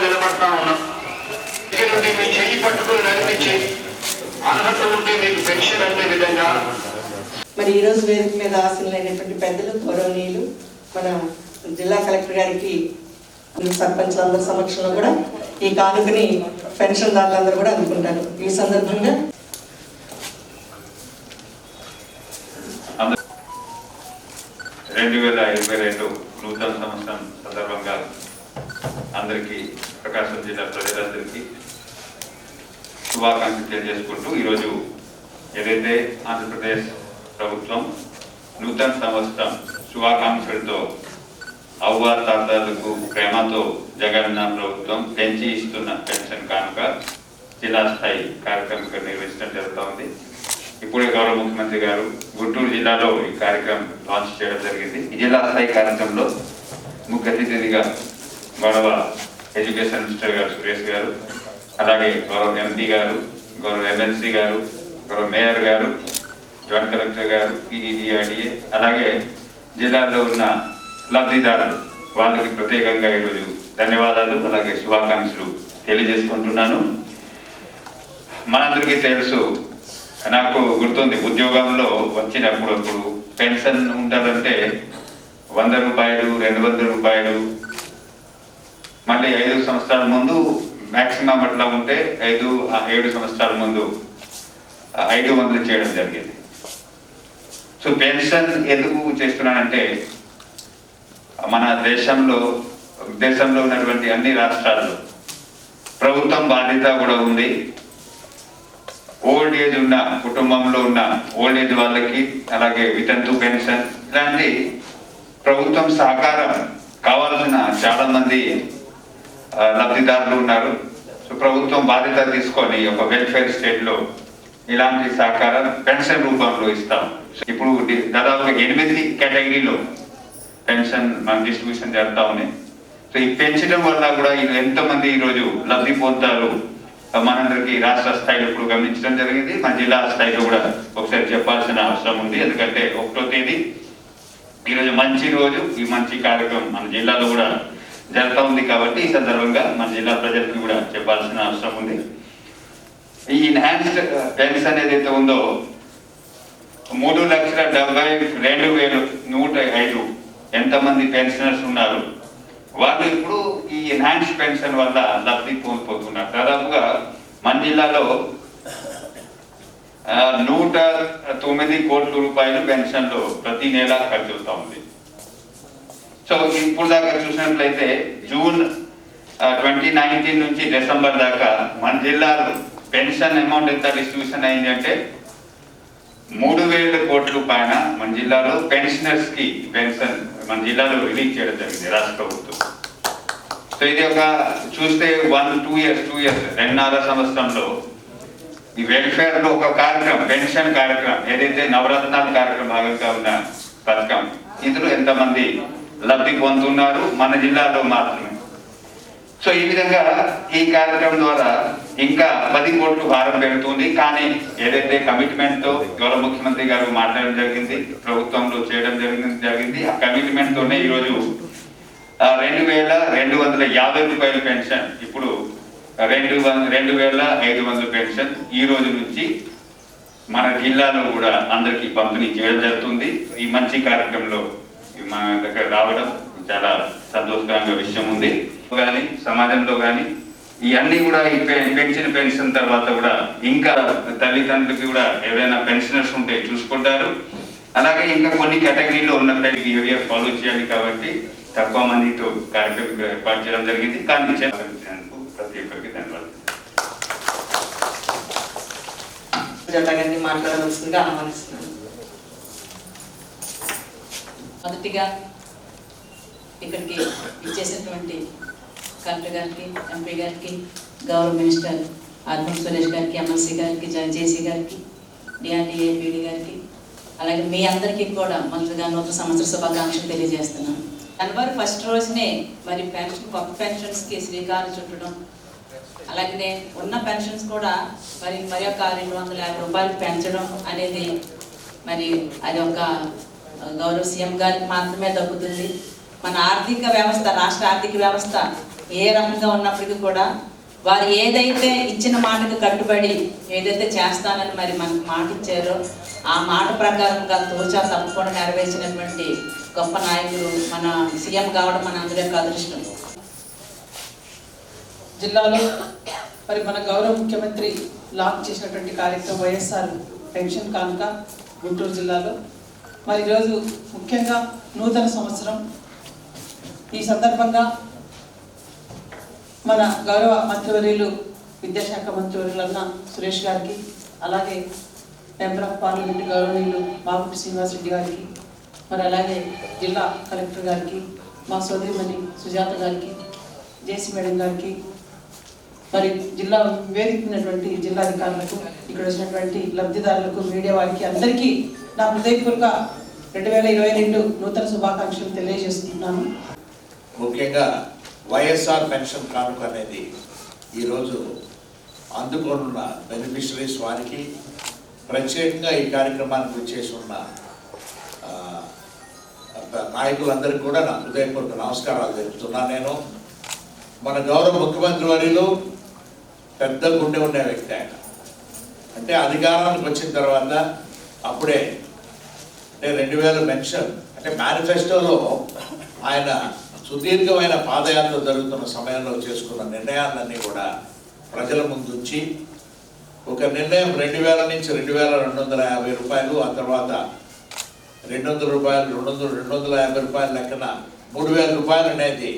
నిలబడతా ఉన్నాం. మీ చెయ్యి పట్టుకుని నడిపించి అర్హత ఉంటే మీకు పెన్షన్ అనే విధంగా మరి ఈరోజు వేదిక మీద ఆశలైనటువంటి పెద్దలు గౌరవనీయులు మన జిల్లా కలెక్టర్ గారికి సర్పంచ్లందరి సమక్షంలో కూడా ఈ కానుకని పెన్షన్దారులందరూ కూడా అందుకుంటారు. ఈ సందర్భంగా 2022 నూతన సంవత్సరం సందర్భంగా అందరికీ ప్రకాశం జిల్లా ప్రజలందరికీ శుభాకాంక్షలు తెలియజేసుకుంటూ ఈరోజు ఏదైతే ఆంధ్రప్రదేశ్ ప్రభుత్వం నూతన సంవత్సరం శుభాకాంక్షలతో అవ్వాతాతలకు ప్రేమతో జగనన్న ప్రభుత్వం పెంచి ఇస్తున్న పెన్షన్ కానుక జిల్లా స్థాయి కార్యక్రమం నిర్వహించడం జరుగుతూ ఉంది. ఇప్పుడే గౌరవ ముఖ్యమంత్రి గారు గుంటూరు జిల్లాలో ఈ కార్యక్రమం లాంచ్ చేయడం జరిగింది. ఈ జిల్లా స్థాయి కార్యక్రమంలో ముఖ్య అతిథిగా గౌరవ ఎడ్యుకేషన్ మినిస్టర్ గారు సురేష్ గారు, అలాగే గౌరవ ఎంపీ గారు, గౌరవ ఎమ్మెల్సీ గారు, గౌరవ మేయర్ గారు, జాయింట్ కలెక్టర్ గారు, PDDIDA, అలాగే జిల్లాలో ఉన్న లబ్ధిదారులు వాళ్ళకి ప్రత్యేకంగా ఈరోజు ధన్యవాదాలు అలాగే శుభాకాంక్షలు తెలియజేసుకుంటున్నాను. మనందరికీ తెలుసు, నాకు గుర్తుంది ఉద్యోగంలో వచ్చినప్పుడు పెన్షన్ ఉండాలంటే 100 రూపాయలు 200 రూపాయలు, మళ్ళీ 5 సంవత్సరాల ముందు మ్యాక్సిమం అట్లా ఉంటే 7 సంవత్సరాల ముందు 500 చేయడం జరిగింది. సో పెన్షన్ ఎందుకు చేస్తున్నానంటే మన దేశంలో ఉన్నటువంటి అన్ని రాష్ట్రాల్లో ప్రభుత్వం బాధ్యత కూడా ఉంది. ఓల్డ్ ఏజ్ ఉన్న కుటుంబంలో ఉన్న ఓల్డ్ ఏజ్ వాళ్ళకి, అలాగే వితంతు పెన్షన్ ఇలాంటి ప్రభుత్వం సహకారం కావాల్సిన చాలా మంది లబ్ధిదారులు ఉన్నారు. సో ప్రభుత్వం బాధ్యత తీసుకొని ఒక వెల్ఫేర్ స్టేట్ లో ఇలాంటి సహకారం పెన్షన్ రూపంలో ఇస్తాం. ఇప్పుడు దాదాపు 8 కేటగిరీలో పెన్షన్ మన డిస్ట్రిబ్యూషన్ జరుగుతూ ఉన్నాయి. సో ఈ పెంచడం వల్ల కూడా ఎంతమంది ఈరోజు లబ్ధి పొందుతారు మనందరికీ రాష్ట్ర స్థాయిలో ఇప్పుడు గమనించడం జరిగింది. మన జిల్లా స్థాయిలో కూడా ఒకసారి చెప్పాల్సిన అవసరం ఉంది. ఎందుకంటే 1వ తేదీ ఈరోజు మంచి రోజు, ఈ మంచి కార్యక్రమం మన జిల్లాలో కూడా జరుగుతూ ఉంది కాబట్టి ఈ సందర్భంగా మన జిల్లా ప్రజలకు కూడా చెప్పాల్సిన అవసరం ఉంది. ఈ ఎన్హాన్స్డ్ పెన్షన్ ఏదైతే ఉందో 3,72,105 ఎంతమంది పెన్షనర్స్ ఉన్నారు వాళ్ళు ఇప్పుడు ఈ ఎన్హాన్స్డ్ పెన్షన్ వల్ల లబ్ధి పొందుతున్నారు. దాదాపుగా మన జిల్లాలో 109 కోట్ల రూపాయలు పెన్షన్లో ప్రతి నెల ఖర్చు అవుతా ఉంది. సో ఇప్పుడు దాకా చూసినట్లయితే జూన్ 2019 నుంచి డిసెంబర్ దాకా మన జిల్లాలో పెన్షన్ అమౌంట్ ఎంత డిస్ట్రిబ్యూషన్ అయింది అంటే 3,000 కోట్ల పైన మన జిల్లాలో పెన్షనర్స్ కి పెన్షన్ మన జిల్లాలో రిలీజ్ చేయడం జరిగింది రాష్ట్ర ప్రభుత్వం. సో ఇది ఒక చూస్తే 2 ఇయర్స్ 2.5 సంవత్సరంలో ఈ వెల్ఫేర్ లో ఒక కార్యక్రమం, పెన్షన్ కార్యక్రమం ఏదైతే నవరత్నాల కార్యక్రమం భాగంగా ఉన్న పథకం, ఇందులో ఎంతమంది లబ్ధి పొందుతున్నారు మన జిల్లాలో మాత్రమే. సో ఈ విధంగా ఈ కార్యక్రమం ద్వారా ఇంకా 10 కోట్లు భారం పెరుగుతుంది. కానీ ఏదైతే కమిట్మెంట్ తో గౌరవ ముఖ్యమంత్రి గారు మాట్లాడడం జరిగింది, ప్రభుత్వంలో చేయడం జరిగింది ఆ కమిట్మెంట్ తోనే ఈరోజు 2,250 రూపాయల పెన్షన్ ఇప్పుడు 2,500 పెన్షన్ ఈ రోజు నుంచి మన జిల్లాలో కూడా అందరికీ పంపిణీ చేయడం జరుగుతుంది. ఈ మంచి కార్యక్రమంలో మన దగ్గర రావడం, చాలా సంతోషకరంగా విషయం ఉంది. కానీ సమాజంలో కానీ ఇవన్నీ కూడా ఈ పెన్షన్ తర్వాత కూడా ఇంకా తల్లిదండ్రులకి కూడా ఎవరైనా పెన్షనర్స్ ఉంటే చూసుకుంటారు. అలాగే ఇంకా కొన్ని కేటగిరీలో ఉన్న బిహేవియర్ ఫాలో చేయాలి కాబట్టి తక్కువ మందితో కార్యక్రమం ఏర్పాటు చేయడం జరిగింది. కానీ ప్రతి ఒక్కరికి ధన్యవాదాలు. మాట్లాడవలసిందిగా ఆహ్వానిస్తున్నాను. మొదటిగా ఇక్కడికి ఇచ్చేసినటువంటి కలెక్టర్ గారికి, ఎంపీ గారికి, గౌరవ మినిస్టర్ ఆర్మూర్ సురేష్ గారికి, ఎమ్మెల్సీ గారికి, జేసీ గారికి, డిఆర్డీఏ పీడీ గారికి, అలాగే మీ అందరికీ కూడా మొదటిగా నూతన సంవత్సర శుభాకాంక్షలు తెలియజేస్తున్నాను. జనవరి 1 రోజునే మరి కొత్త పెన్షన్స్కి శ్రీకారం చుట్టడం, అలాగే ఉన్న పెన్షన్స్ కూడా మరి ఒక 250 రూపాయలు పెంచడం అనేది మరి అది ఒక గౌరవ సీఎం గారికి మాత్రమే దక్కుతుంది. మన ఆర్థిక వ్యవస్థ, రాష్ట్ర ఆర్థిక వ్యవస్థ ఏ రకంగా ఉన్నప్పటికీ కూడా వారు ఏదైతే ఇచ్చిన మాటకు కట్టుబడి ఏదైతే చేస్తానని మరి మనకు మాట ఇచ్చారో ఆ మాట ప్రకారంగా తోచా తప్పకుండా నెరవేర్చినటువంటి గొప్ప నాయకులు మన సీఎం కావడం మన అందరి యొక్క అదృష్టం. జిల్లాలో మరి మన గౌరవ ముఖ్యమంత్రి లాంచ్ చేసినటువంటి కార్యక్రమం వైఎస్ఆర్ పెన్షన్ కానుక గుంటూరు జిల్లాలో మరి ఈరోజు ముఖ్యంగా నూతన సంవత్సరం. ఈ సందర్భంగా మన గౌరవ మంత్రివర్యులు విద్యాశాఖ మంత్రివర్యులన్న సురేష్ గారికి, అలాగే మెంబర్ ఆఫ్ పార్లమెంట్ గౌరవనీయులు బాబుటి శ్రీనివాస్ రెడ్డి గారికి, మరి అలాగే జిల్లా కలెక్టర్ గారికి, మా సోదరిమణి సుజాత గారికి, జేసీ మేడం గారికి, మరి జిల్లా వేదికైనటువంటి జిల్లా అధికారులకు, ఇక్కడ వచ్చినటువంటి లబ్ధిదారులకు, మీడియా వారికి అందరికీ నా హృదయపూర్వక 2022 నూతన శుభాకాంక్షలు తెలియజేస్తున్నాను. ముఖ్యంగా వైఎస్ఆర్ పెన్షన్ కానుక అనేది ఈరోజు అందుకోనున్న బెనిఫిషరీస్ వారికి, ప్రత్యేకంగా ఈ కార్యక్రమానికి వచ్చేసి ఉన్న నాయకులందరికీ కూడా నా హృదయపూర్వక నమస్కారాలు తెలుపుతున్నాను. నేను మన గౌరవ ముఖ్యమంత్రి వర్యులు పెద్ద గుండె ఉండే వ్యక్తి ఆయన. అంటే అధికారానికి వచ్చిన తర్వాత అప్పుడే 2000 పెన్షన్ అంటే మేనిఫెస్టోలో ఆయన సుదీర్ఘమైన పాదయాత్ర జరుగుతున్న సమయంలో చేసుకున్న నిర్ణయాలన్నీ కూడా ప్రజల ముందుంచి ఒక నిర్ణయం 2000 నుంచి 2250 రూపాయలు, ఆ తర్వాత 200 రూపాయలు, 250 రూపాయల లెక్కన 3000 రూపాయలు అనేది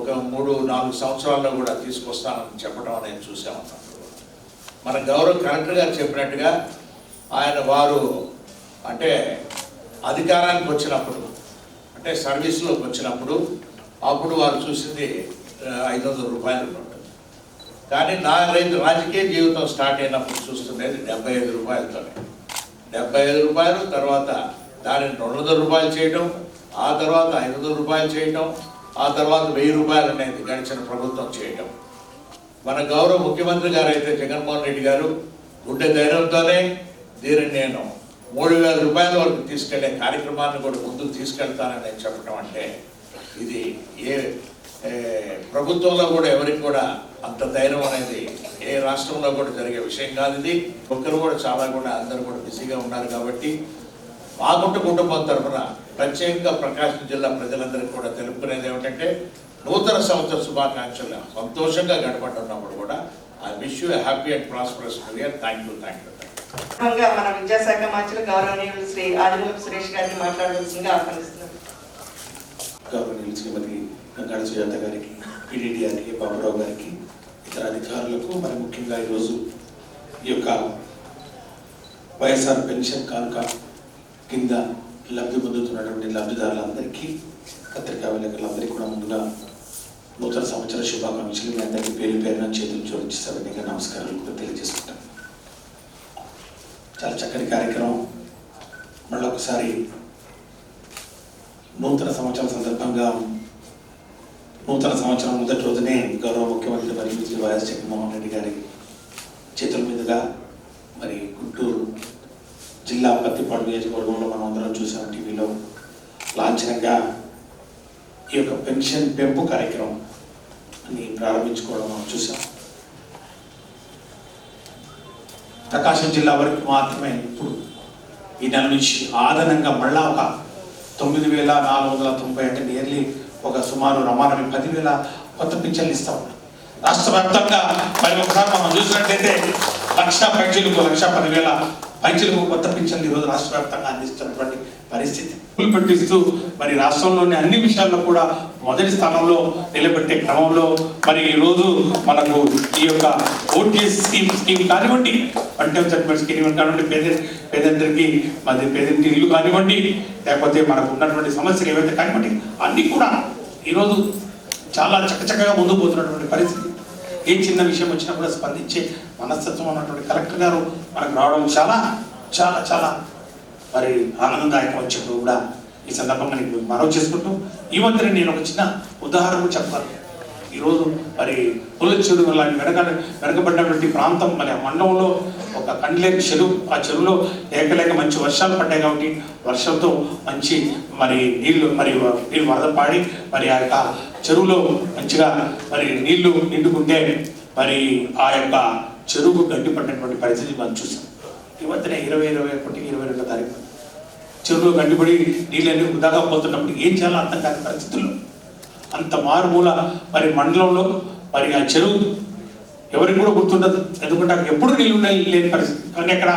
ఒక 3-4 సంవత్సరాల్లో కూడా తీసుకొస్తానని చెప్పడం అనేది చూసామన్నమాట. మన గౌరవ కలెక్టర్ గారు చెప్పినట్టుగా వారు అంటే అధికారానికి వచ్చినప్పుడు, అంటే సర్వీస్లోకి వచ్చినప్పుడు అప్పుడు వారు చూసింది 500 రూపాయలు ఉంటుంది. కానీ నా రాజకీయ జీవితం స్టార్ట్ అయినప్పుడు చూస్తుండేది 75 రూపాయలతోనే. 75 రూపాయలు, తర్వాత దానిని 200 రూపాయలు చేయటం, ఆ తర్వాత 500 రూపాయలు చేయటం, ఆ తర్వాత 1000 రూపాయలు అనేది గడిచిన ప్రభుత్వం చేయటం. మన గౌరవ ముఖ్యమంత్రి గారు అయితే జగన్మోహన్ రెడ్డి గారు గుండె ధైర్యంతోనే దీనిని నేను 3000 రూపాయల వరకు తీసుకెళ్లే కార్యక్రమాన్ని కూడా ముందుకు తీసుకెళ్తానని చెప్పడం అంటే ఇది ఏ ప్రభుత్వంలో కూడా ఎవరికి కూడా అంత ధైర్యం అనేది ఏ రాష్ట్రంలో కూడా జరిగే విషయం కాదు. ఇది ఒక్కరు కూడా చాలా కూడా అందరూ కూడా బిజీగా ఉన్నారు. కాబట్టి మాగుంట కుటుంబం తరఫున ప్రత్యేకంగా ప్రకాశం జిల్లా ప్రజలందరికీ కూడా తెలుపుకునేది ఏమిటంటే నూతన సంవత్సర శుభాకాంక్షలు. సంతోషంగా గడపడుతున్నప్పుడు కూడా I wish you happy and prosperous new year. Thank you. మన విద్యాశాఖ మంత్రులు గౌరవనీయులు శ్రీ ఆదిమూలపు సురేష్ గారిని మాట్లాడవలసిందిగా ఆహ్వానిస్తున్నారు. గౌరవనీయులు శ్రీమతి గంగాడ సుజాత గారికి, పీడీడీఆర్కి, బాబురావు గారికి, ఇతర అధికారులకు, మరి ముఖ్యంగా ఈరోజు ఈ యొక్క వైఎస్ఆర్ పెన్షన్ కానుక కింద లబ్ధి పొందుతున్నటువంటి లబ్ధిదారులందరికీ, పత్రికా విలేకరులందరికీ కూడా ముందుగా నూతన సంవత్సర శుభాకాంక్షలు. మీ అందరికీ పేరు పేరున చేతులు జోడించి సవినీయంగా నమస్కారాలు కూడా తెలియజేసుకుంటాను. చాలా చక్కని కార్యక్రమం. మళ్ళీ ఒకసారి నూతన సంవత్సరం సందర్భంగా నూతన సంవత్సరం మొదటి రోజునే గౌరవ ముఖ్యమంత్రి మరియు శ్రీ వైఎస్ జగన్మోహన్ రెడ్డి గారి చేతుల మీదుగా మరి గుంటూరు జిల్లా పత్తిపాడు నియోజకవర్గంలో మనం అందరం చూసాం టీవీలో లాంఛనంగా ఈ యొక్క పెన్షన్ పెంపు కార్యక్రమం అని ప్రారంభించుకోవడం మనం చూసాం. ప్రకాశం జిల్లా వరకు మాత్రమే ఇప్పుడు ఈ నెల నుంచి అదనంగా మళ్ళా ఒక 9490 అంటే నియర్లీ ఒక సుమారు రమారమి 10,000 కొత్త పింఛన్లు ఇస్తా ఉన్నాం. రాష్ట్ర వ్యాప్తంగా మరి ఒకసారి మనం చూసినట్లయితే 1,00,000 పెన్షన్లకు 1,10,000 పెన్షన్లకు కొత్త పింఛన్లు ఈరోజు రాష్ట్ర వ్యాప్తంగా అందిస్తున్నటువంటి పరిస్థితి పెట్టిస్తూ మరి రాష్ట్రంలోని అన్ని విషయాల్లో కూడా మొదటి స్థానంలో నిలబెట్టే క్రమంలో మరి ఈరోజు మనకు ఈ యొక్క ఓటీఎస్ స్కీమ్ కానివ్వండి, వన్ టైం సెటిల్మెంట్ స్కీమ్ కానివ్వండి, పేదరికీ మరి పేదరికీ ఇల్లు కానివ్వండి, లేకపోతే మనకు ఉన్నటువంటి సమస్యలు ఏవైతే కానివ్వండి అన్నీ కూడా ఈరోజు చాలా చక్కచక్కగా ముందుకు పోతున్నటువంటి పరిస్థితి. ఏ చిన్న విషయం వచ్చినా కూడా స్పందించే మనస్తత్వం ఉన్నటువంటి కలెక్టర్ గారు మనకు రావడం చాలా చాలా చాలా మరి ఆనందదాయకం అని చెప్పి కూడా ఈ సందర్భంగా నేను మనవి చేసుకుంటూ ఈ మధ్యన నేను ఒక చిన్న ఉదాహరణ చెప్తాను. ఈరోజు మరి పుల్లచెరువు లాంటి వెనకబడినటువంటి ప్రాంతం మరి ఆ మండలంలో ఒక కండ్లేక చెరువు, ఆ చెరువులో లేక మంచి వర్షాలు పడ్డాయి కాబట్టి వర్షంతో మంచి మరి నీళ్లు వరద పాడి మరి ఆ యొక్క చెరువులో మంచిగా మరి నీళ్లు నిండుకుంటే మరి ఆ యొక్క చెరువుకు గడ్డి పడినటువంటి పరిస్థితి మనం చూసాం. ఈ మధ్యన 22 తారీఖు చెరువులో గడ్డిపడి నీళ్ళన్నీ వృధాగా పోతున్నప్పుడు ఏం చేయాలో అర్థం కాని పరిస్థితుల్లో అంత మారుమూల మరి మండలంలో మరి ఆ చెరువు ఎవరికి కూడా గుర్తుండదు, ఎందుకంటే అక్కడ ఎప్పుడు నీళ్ళు లేని పరిస్థితి. కానీ అక్కడ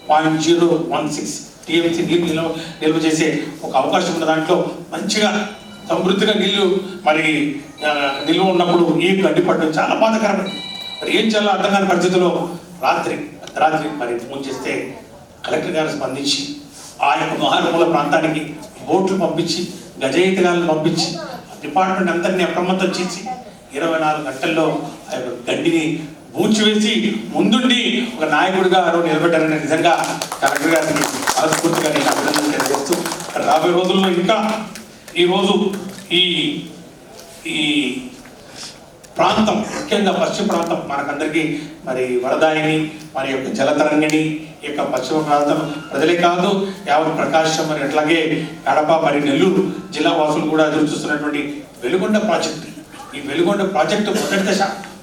0.016 TMC నీళ్ళు నిల్వ చేసే ఒక అవకాశం ఉన్న దాంట్లో మంచిగా సమృద్ధిగా నీళ్లు మరి నిల్వ ఉన్నప్పుడు ఈ గడ్డి పడడం చాలా బాధాకరమే. మరి ఏం చేయాలో అర్థం కాని పరిస్థితుల్లో రాత్రి మరి ఫోన్ చేస్తే కలెక్టర్ గారు స్పందించి ఆ యొక్క మహానుమూల ప్రాంతానికి బోట్లు పంపించి గజయితగాలను పంపించి డిపార్ట్మెంట్ అందరినీ అప్రమత్తం చేసి 24 గంటల్లో ఆ యొక్క గడ్డిని బూడ్చివేసి ముందుండి ఒక నాయకుడిగా నిలబెట్టారనే నిజంగా కలెక్టర్ గారిని మనస్ఫూర్తిగా నేను అభినందనలు తెలియజేస్తూ రాబోయే రోజుల్లో ఇంకా ఈరోజు ఈ ప్రాంతం ముఖ్యంగా పశ్చిమ ప్రాంతం మనకందరికీ మరి వరదాయిని మరి యొక్క జలతరంగిణి ఈ యొక్క పశ్చిమ ప్రాంతం ప్రజలే కాదు యావత్ ప్రకాశం మరి అట్లాగే కడప మరి నెల్లూరు జిల్లా వాసులు కూడా ఎదురు చూస్తున్నటువంటి వెలుగొండ ప్రాజెక్టు. ఈ వెలుగొండ ప్రాజెక్టు మొదటి దశ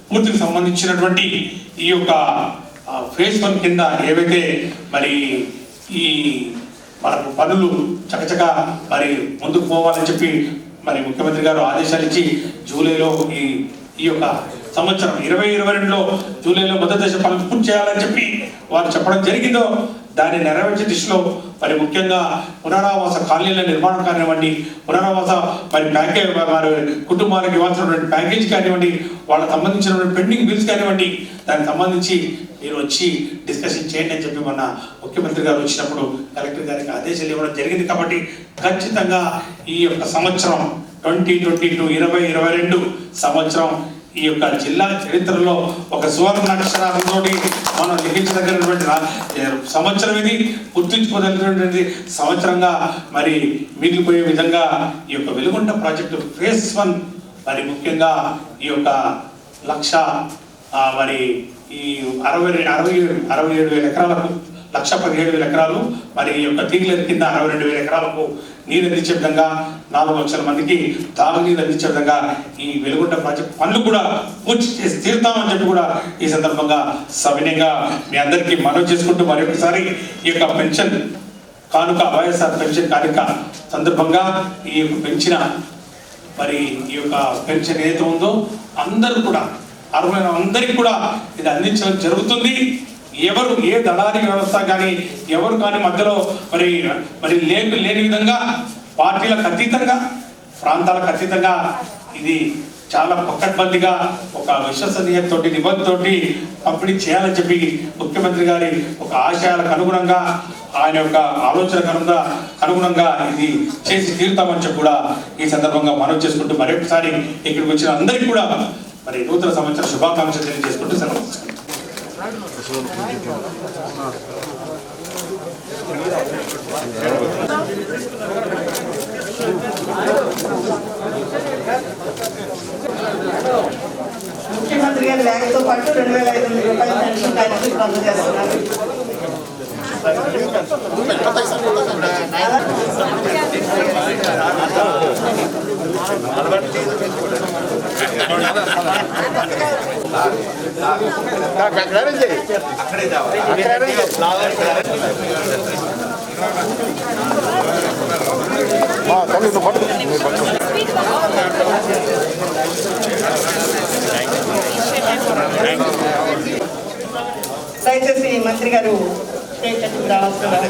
పూర్తికి సంబంధించినటువంటి ఈ యొక్క ఫేజ్ 1 కింద ఏవైతే మరి ఈ మనకు పనులు చకచక మరి ముందుకు పోవాలని చెప్పి మరి ముఖ్యమంత్రి గారు ఆదేశాలు ఇచ్చి జూలైలో ఈ యొక్క సంవత్సరం 2022లో జూలైలో మొదటి దశ పనులు పూర్తి చేయాలని చెప్పి వారు చెప్పడం జరిగిందో దాన్ని నెరవేర్చే దిశలో మరి ముఖ్యంగా పునరావాస కాలనీల నిర్మాణం కానివ్వండి, పునరావాస మరి మరి కుటుంబాలకు ఇవ్వాల్సినటువంటి ప్యాకేజ్ కానివ్వండి, వాళ్ళకి సంబంధించినటువంటి పెండింగ్ బిల్స్ కానివ్వండి, దానికి సంబంధించి మీరు వచ్చి డిస్కషన్ చేయండి అని చెప్పి మొన్న ముఖ్యమంత్రి గారు వచ్చినప్పుడు కలెక్టర్ గారికి ఆదేశాలు ఇవ్వడం జరిగింది. కాబట్టి ఖచ్చితంగా ఈ యొక్క సంవత్సరం 2022 సంవత్సరం ఈ యొక్క జిల్లా చరిత్రలో ఒక సువర్ణ అక్షరాలతో మనం లిఖించదగినటువంటి సంవత్సరం ఇది, గుర్తుంచుకోదగినటువంటి సంవత్సరంగా మరి మిగిలిపోయే విధంగా ఈ యొక్క వెలుగొండ ప్రాజెక్టు ఫేజ్ 1 మరి ముఖ్యంగా ఈ యొక్క 1,00,000 మరి ఈ 67,000 ఎకరాలకు 1,17,000 ఎకరాలు మరి ఈ యొక్క తీగల కింద 62,000 ఎకరాలకు నీరు అందించే విధంగా 4 లక్షల మందికి తాగునీరు అందించే విధంగా ఈ వెలుగొండ ప్రాజెక్ట్ పనులు కూడా పూర్తి చేసి తీరుతామని చెప్పి కూడా ఈ సందర్భంగా సవినయంగా మీ అందరికీ మనవి చేసుకుంటూ మరొకసారి ఈ యొక్క పెన్షన్ కానుక వైఎస్ఆర్ పెన్షన్ కానుక సందర్భంగా ఈ యొక్క పెంచిన మరి ఈ యొక్క పెన్షన్ ఏదైతే ఉందో అందరూ కూడా అర్హులైన అందరికీ కూడా ఇది అందించడం జరుగుతుంది. ఎవరు ఏ దళారీ వ్యవస్థ కానీ ఎవరు కానీ మధ్యలో మరి లేని విధంగా పార్టీలకు అతీతంగా ప్రాంతాలకు అతీతంగా ఇది చాలా పకడ్బందీగా ఒక విశ్వసనీయతతోటి నిబద్ధతోటి పంపిణీ చేయాలని చెప్పి ముఖ్యమంత్రి గారి ఒక ఆశయాలకు అనుగుణంగా ఆయన యొక్క ఆలోచనకు అనుగుణంగా ఇది చేసి తీరుతామని చెప్పి కూడా ఈ సందర్భంగా మనవి చేసుకుంటూ మరొకసారి ఇక్కడికి వచ్చిన అందరికీ కూడా మరి నూతన సంవత్సర శుభాకాంక్షలు తెలియజేసుకుంటూ సెలవు తీసుకుంటాం. ముఖ్యమంత్రి గారి బ్యాగ్తో పాటు 2,500 రూపాయల పెన్షన్ కార్యక్రమం అందజేస్తున్నారు. అక్కడే మంత్రి గారు స్టేజ్ కట్టుకు రావాల్సిందిగా.